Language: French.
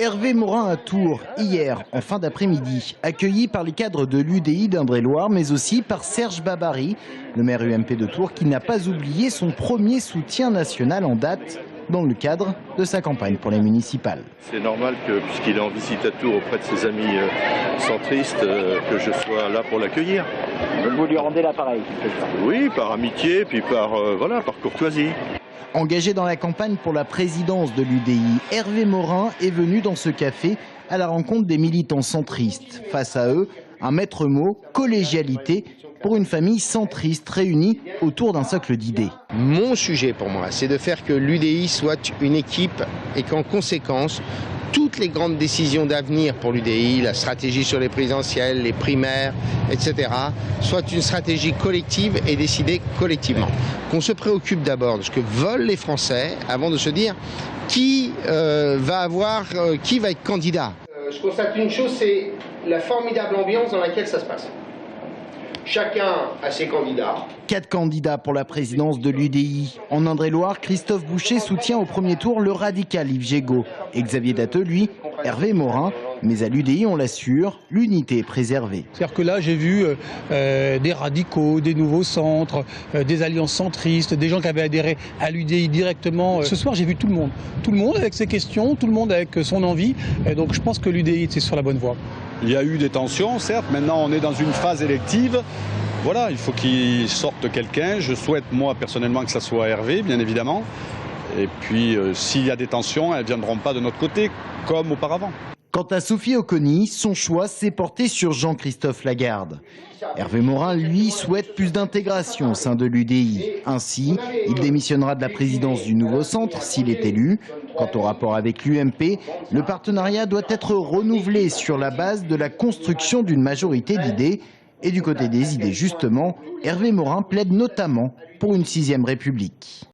Hervé Morin à Tours, hier, en fin d'après-midi, accueilli par les cadres de l'UDI d'Indre-et-Loire, mais aussi par Serge Babary, le maire UMP de Tours, qui n'a pas oublié son premier soutien national en date dans le cadre de sa campagne pour les municipales. C'est normal que, puisqu'il est en visite à Tours auprès de ses amis centristes, que je sois là pour l'accueillir. Vous lui rendez l'appareil? Oui, par amitié, puis par courtoisie. Engagé dans la campagne pour la présidence de l'UDI, Hervé Morin est venu dans ce café à la rencontre des militants centristes. Face à eux, un maître mot, collégialité, pour une famille centriste réunie autour d'un socle d'idées. Mon sujet pour moi, c'est de faire que l'UDI soit une équipe et qu'en conséquence, toutes les grandes décisions d'avenir pour l'UDI, la stratégie sur les présidentielles, les primaires, etc., soit une stratégie collective et décidée collectivement. Qu'on se préoccupe d'abord de ce que veulent les Français avant de se dire qui va être candidat. Je constate une chose, c'est la formidable ambiance dans laquelle ça se passe. Chacun a ses candidats. 4 candidats pour la présidence de l'UDI. En Indre-et-Loire, Christophe Boucher soutient au premier tour le radical Yves Gégaud. Et Xavier Datteux, lui, Hervé Morin. Mais à l'UDI, on l'assure, l'unité est préservée. C'est-à-dire que là, j'ai vu des radicaux, des nouveaux centres, des alliances centristes, des gens qui avaient adhéré à l'UDI directement. Ce soir, j'ai vu tout le monde avec ses questions, tout le monde avec son envie. Et donc je pense que l'UDI est sur la bonne voie. Il y a eu des tensions, certes. Maintenant, on est dans une phase élective. Voilà, il faut qu'il sorte quelqu'un. Je souhaite, moi, personnellement, que ça soit Hervé, bien évidemment. Et puis, s'il y a des tensions, elles ne viendront pas de notre côté, comme auparavant. Quant à Sophie Oconi, son choix s'est porté sur Jean-Christophe Lagarde. Hervé Morin, lui, souhaite plus d'intégration au sein de l'UDI. Ainsi, il démissionnera de la présidence du nouveau centre s'il est élu. Quant au rapport avec l'UMP, le partenariat doit être renouvelé sur la base de la construction d'une majorité d'idées. Et du côté des idées, justement, Hervé Morin plaide notamment pour une 6e République.